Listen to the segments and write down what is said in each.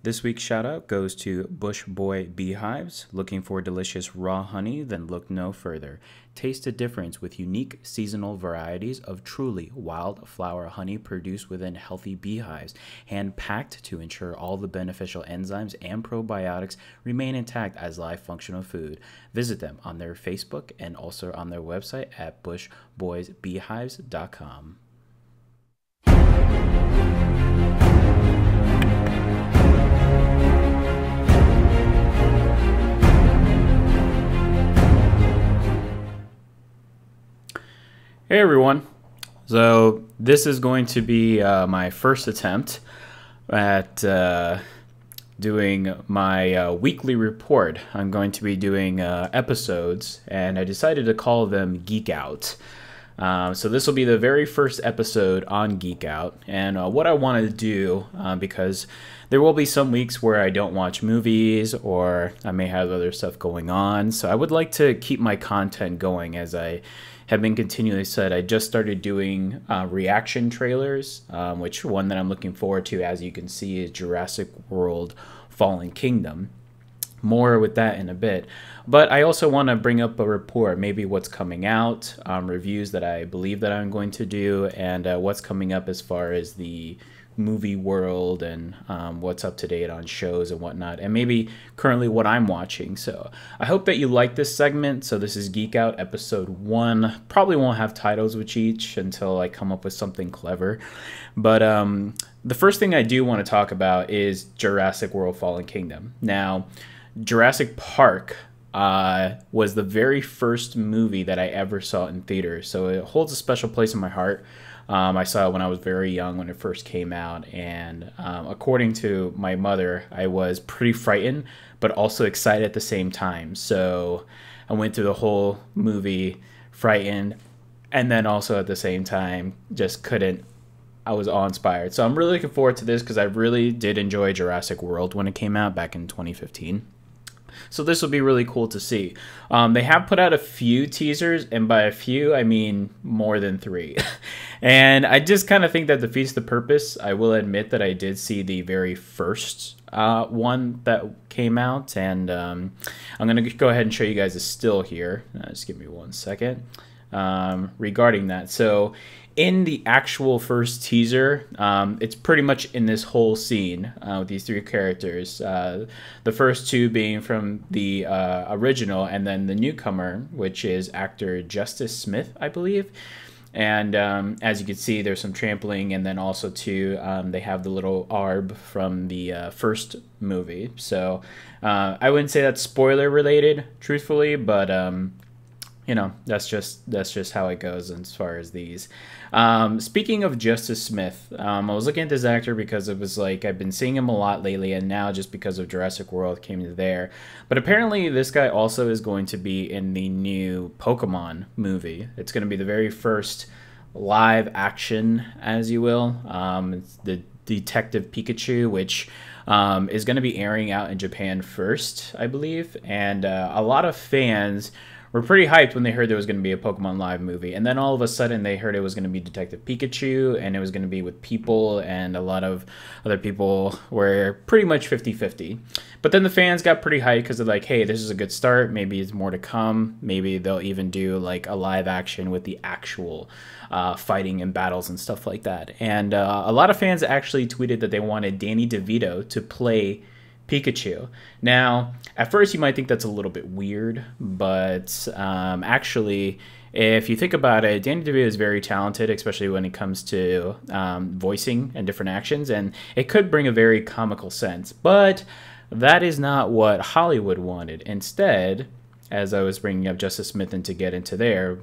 This week's shout out goes to Bush Boy Beehives. Looking for delicious raw honey? Then look no further. Taste the difference with unique seasonal varieties of truly wildflower honey produced within healthy beehives, hand packed to ensure all the beneficial enzymes and probiotics remain intact as live functional food. Visit them on their Facebook and also on their website at bushboysbeehives.com. Hey everyone. So this is going to be my first attempt at doing my weekly report. I'm going to be doing episodes, and I decided to call them Geek Out. So this will be the very first episode on Geek Out, and what I wanted to do, because there will be some weeks where I don't watch movies or I may have other stuff going on, so I would like to keep my content going. As I have been continually said, I just started doing reaction trailers, which one that I'm looking forward to, as you can see, is Jurassic World Fallen Kingdom. More with that in a bit. But I also want to bring up a report, maybe what's coming out, reviews that I believe that I'm going to do, and what's coming up as far as the movie world, and what's up to date on shows and whatnot, and maybe currently what I'm watching. So I hope that you like this segment. So this is Geek Out episode 1. Probably won't have titles with each until I come up with something clever. But the first thing I do want to talk about is Jurassic World Fallen Kingdom. Now, Jurassic Park was the very first movie that I ever saw in theaters, so it holds a special place in my heart. I saw it when I was very young, when it first came out, and according to my mother, I was pretty frightened, but also excited at the same time. So I went through the whole movie frightened, and then also at the same time just couldn't. I was awe-inspired. So I'm really looking forward to this because I really did enjoy Jurassic World when it came out back in 2015. So this will be really cool to see. They have put out a few teasers, and by a few, I mean more than 3. And I just kind of think that defeats the purpose. I will admit that I did see the very first one that came out, and I'm going to go ahead and show you guys a still here. Just give me 1 second regarding that. So in the actual first teaser, it's pretty much in this whole scene with these 3 characters. The first 2 being from the original, and then the newcomer, which is actor Justice Smith, I believe. And as you can see, there's some trampling, and then also too, they have the little arb from the first movie. So I wouldn't say that's spoiler related, truthfully, but you know, that's just how it goes as far as these. Speaking of Justice Smith, I was looking at this actor because it was like I've been seeing him a lot lately, and now just because of Jurassic World came to there. But apparently this guy also is going to be in the new Pokemon movie. It's going to be the very first live action, as you will. It's the Detective Pikachu, which is going to be airing out in Japan first, I believe. And a lot of fans were pretty hyped when they heard there was going to be a Pokemon Live movie. And then all of a sudden they heard it was going to be Detective Pikachu, and it was going to be with people, and a lot of other people were pretty much 50-50. But then the fans got pretty hyped because they're like, hey, this is a good start. Maybe it's more to come. Maybe they'll even do like a live action with the actual fighting and battles and stuff like that. And a lot of fans actually tweeted that they wanted Danny DeVito to play Pikachu. Now, at first you might think that's a little bit weird, but actually, if you think about it, Danny DeVito is very talented, especially when it comes to voicing and different actions, and it could bring a very comical sense. But that is not what Hollywood wanted. Instead, as I was bringing up Justice Smith and to get into there,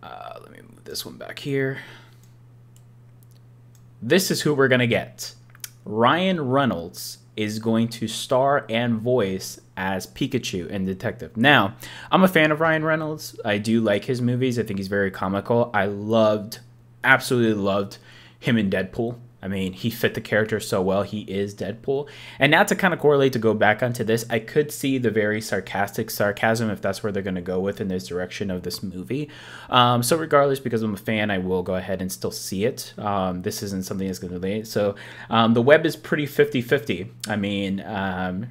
let me move this one back here. This is who we're going to get. Ryan Reynolds is going to star and voice as Pikachu in Detective. Now, I'm a fan of Ryan Reynolds. I do like his movies. I think he's very comical. I absolutely loved him in Deadpool. I mean, he fit the character so well. He is Deadpool. And now to kind of correlate, to go back onto this, I could see the very sarcastic sarcasm if that's where they're going to go with in this direction of this movie. So regardless, because I'm a fan, I will go ahead and still see it. This isn't something that's going to relate. So the web is pretty 50-50. I mean,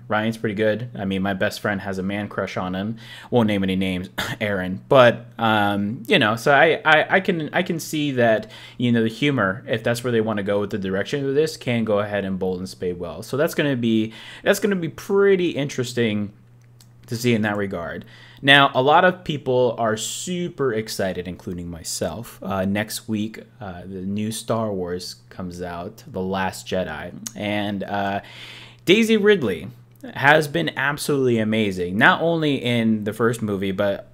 Ryan's pretty good. I mean, my best friend has a man crush on him. Won't name any names, Aaron. But, you know, so I can see that, you know, the humor, if that's where they want to go with the direction of this, can go ahead and bold and spade well. So that's going to be pretty interesting to see in that regard. Now, a lot of people are super excited, including myself. Next week, the new Star Wars comes out, The Last Jedi, and Daisy Ridley has been absolutely amazing, not only in the first movie, but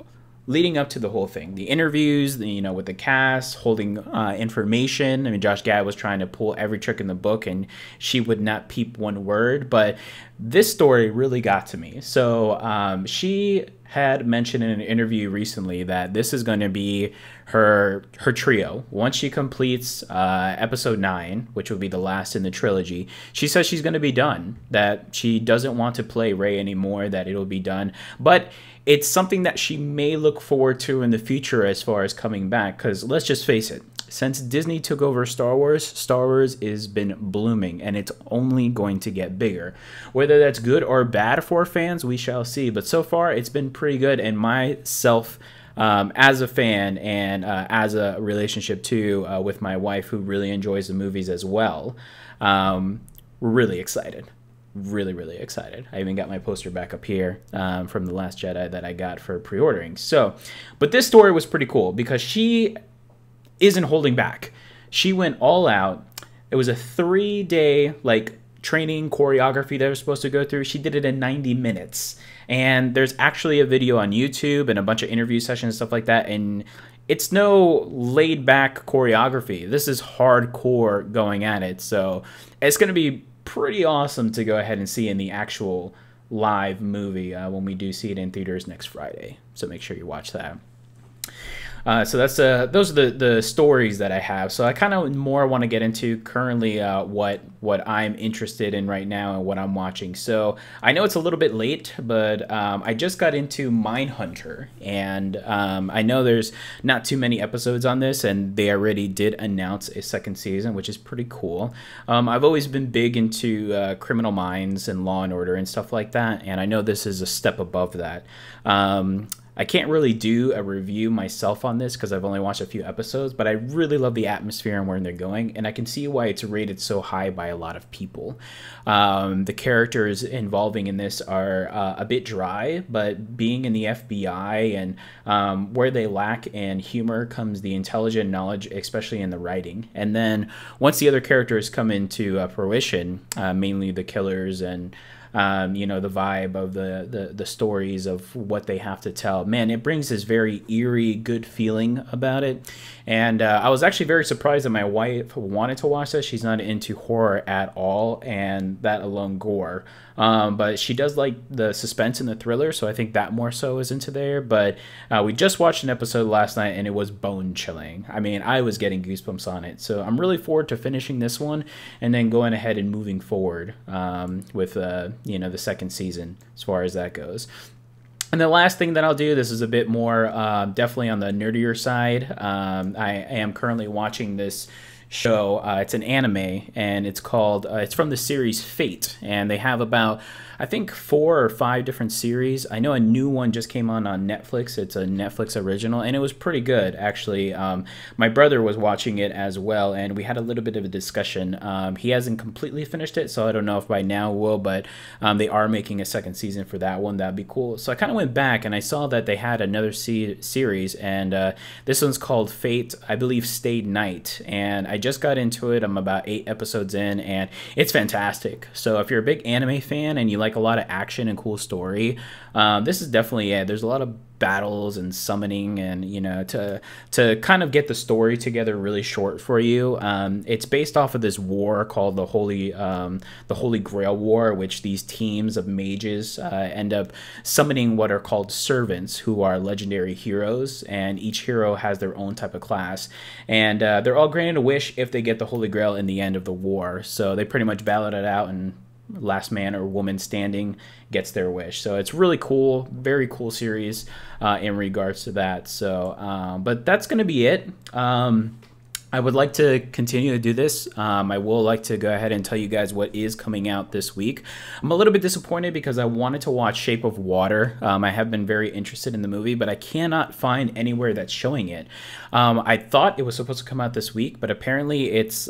leading up to the whole thing. The interviews, you know, with the cast, holding information. I mean, Josh Gad was trying to pull every trick in the book, and she would not peep one word. But this story really got to me. So she had mentioned in an interview recently that this is going to be her trio. Once she completes episode 9, which will be the last in the trilogy, she says she's going to be done, that she doesn't want to play Rey anymore, that it'll be done. But it's something that she may look forward to in the future as far as coming back, because let's just face it, since Disney took over Star Wars has been blooming, and it's only going to get bigger. Whether that's good or bad for fans, we shall see. But so far, it's been pretty good, and myself, as a fan and as a relationship too with my wife, who really enjoys the movies as well, we're really excited. Really excited. I even got my poster back up here from The Last Jedi that I got for pre-ordering. So, but this story was pretty cool because she isn't holding back. She went all out. It was a 3-day like training choreography that I was supposed to go through. She did it in 90 minutes. And there's actually a video on YouTube and a bunch of interview sessions and stuff like that. And it's no laid back choreography. This is hardcore going at it. So it's going to be pretty awesome to go ahead and see in the actual live movie when we do see it in theaters next Friday. So make sure you watch that. So that's those are the stories that I have. So I kind of more want to get into currently what I'm interested in right now and what I'm watching. So I know it's a little bit late, but I just got into Mindhunter, and I know there's not too many episodes on this, and they already did announce a second season, which is pretty cool. I've always been big into Criminal Minds and Law and Order and stuff like that, and I know this is a step above that. I can't really do a review myself on this because I've only watched a few episodes, but I really love the atmosphere and where they're going, and I can see why it's rated so high by a lot of people. The characters involving in this are a bit dry, but being in the FBI and where they lack in humor comes the intelligent knowledge, especially in the writing. And then once the other characters come into fruition, mainly the killers and you know, the vibe of the stories of what they have to tell. Man, it brings this very eerie, good feeling about it. And I was actually very surprised that my wife wanted to watch this. She's not into horror at all, and that alone gore. But she does like the suspense and the thriller, so I think that more so is into there. But we just watched an episode last night, and it was bone-chilling. I mean, I was getting goosebumps on it. So I'm really forward to finishing this one and then going ahead and moving forward with you know, the second season as far as that goes. And the last thing that I'll do, this is a bit more definitely on the nerdier side. I am currently watching this show. It's an anime, and it's called, it's from the series Fate, and they have about, I think, 4 or 5 different series. I know a new one just came on Netflix. It's a Netflix original, and it was pretty good, actually. My brother was watching it as well, and we had a little bit of a discussion. He hasn't completely finished it, so I don't know if by now will, but they are making a second season for that one. That'd be cool. So I kind of went back, and I saw that they had another series, and this one's called Fate, I believe, Stay Night, and I just got into it. I'm about 8 episodes in, and it's fantastic. So if you're a big anime fan and you like a lot of action and cool story, this is definitely, yeah, there's a lot of battles and summoning, and to kind of get the story together really short for you. It's based off of this war called the Holy Grail War, which these teams of mages end up summoning what are called servants, who are legendary heroes, and each hero has their own type of class, and they're all granted a wish if they get the Holy Grail in the end of the war. So they pretty much battled it out, and last man or woman standing gets their wish. So it's really cool, very cool series in regards to that. So but that's going to be it. I would like to continue to do this. I will like to go ahead and tell you guys what is coming out this week. I'm a little bit disappointed because I wanted to watch Shape of Water. I have been very interested in the movie, but I cannot find anywhere that's showing it. I thought it was supposed to come out this week, but apparently it's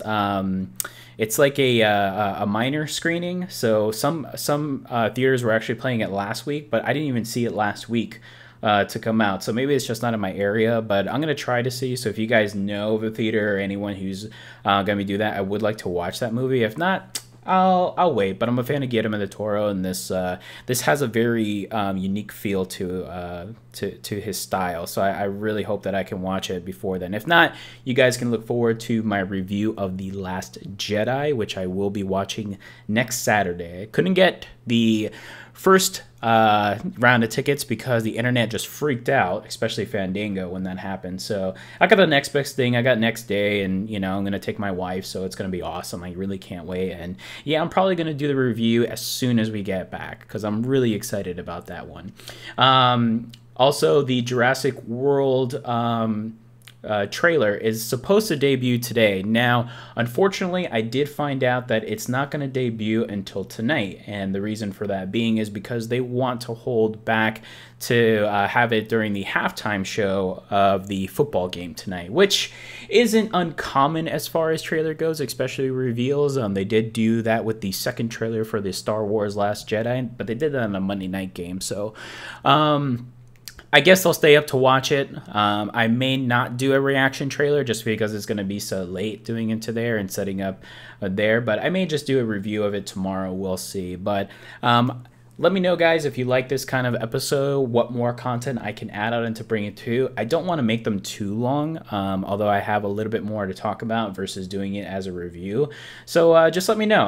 like a minor screening. So some theaters were actually playing it last week, but I didn't even see it last week to come out. So maybe it's just not in my area, but I'm going to try to see. So if you guys know of a theater or anyone who's going to do that, I would like to watch that movie. If not, I'll wait. But I'm a fan of Guillermo del Toro, and this has a very unique feel to his style. So I really hope that I can watch it before then. If not, you guys can look forward to my review of The Last Jedi, which I will be watching next Saturday. I couldn't get the first round of tickets because the internet just freaked out, especially Fandango, when that happened. So I got the next best thing. I got next day, and I'm gonna take my wife, so it's gonna be awesome. I really can't wait. And yeah, I'm probably gonna do the review as soon as we get back because I'm really excited about that one. Also, the Jurassic World trailer is supposed to debut today. Now, unfortunately, I did find out that it's not going to debut until tonight, and the reason for that being is because they want to hold back to have it during the halftime show of the football game tonight, which isn't uncommon as far as trailer goes, especially reveals. They did do that with the second trailer for the Star Wars Last Jedi, but they did that on a Monday night game. So I guess I'll stay up to watch it. I may not do a reaction trailer just because it's going to be so late doing into there and setting up there, but I may just do a review of it tomorrow. We'll see. But let me know, guys, if you like this kind of episode, what more content I can add on and to bring it to. I don't want to make them too long, although I have a little bit more to talk about versus doing it as a review. So just let me know.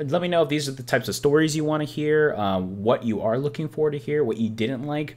Let me know if these are the types of stories you want to hear, what you are looking for to hear, what you didn't like.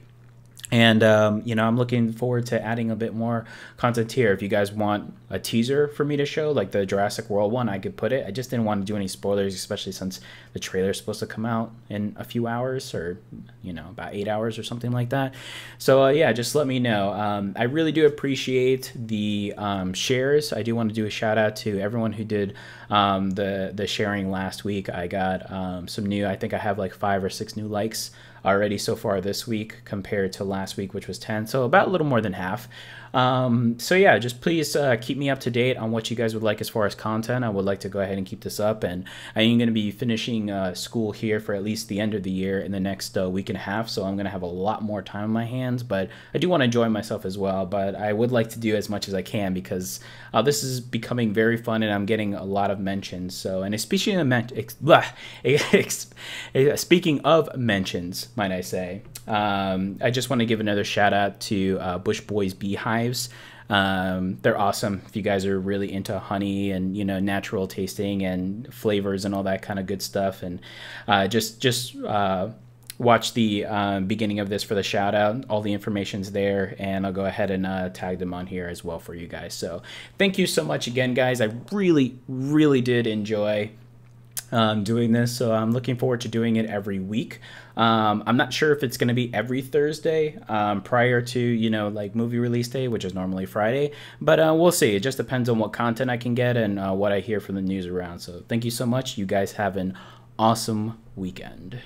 And, I'm looking forward to adding a bit more content here. If you guys want a teaser for me to show, like the Jurassic World one, I could put it. I just didn't want to do any spoilers, especially since the trailer is supposed to come out in a few hours or, about 8 hours or something like that. So, yeah, just let me know. I really do appreciate the shares. I do want to do a shout out to everyone who did the sharing last week. I got some new, I think I have like 5 or 6 new likes already so far this week compared to last week, which was 10, so about a little more than half. So yeah, just please keep me up to date on what you guys would like as far as content. I would like to go ahead and keep this up, and I am going to be finishing school here for at least the end of the year in the next week and a half, so I'm going to have a lot more time on my hands, but I do want to enjoy myself as well. But I would like to do as much as I can because this is becoming very fun, and I'm getting a lot of mentions. So, and speaking of mentions, might I say, I just want to give another shout out to Bush Boys Beehives. They're awesome if you guys are really into honey and natural tasting and flavors and all that kind of good stuff. And just watch the beginning of this for the shout out. All the information's there, and I'll go ahead and tag them on here as well for you guys. So thank you so much again, guys. I really did enjoy doing this, so I'm looking forward to doing it every week. I'm not sure if it's going to be every Thursday prior to like movie release day, which is normally Friday, but we'll see. It just depends on what content I can get and what I hear from the news around. So thank you so much. You guys have an awesome weekend.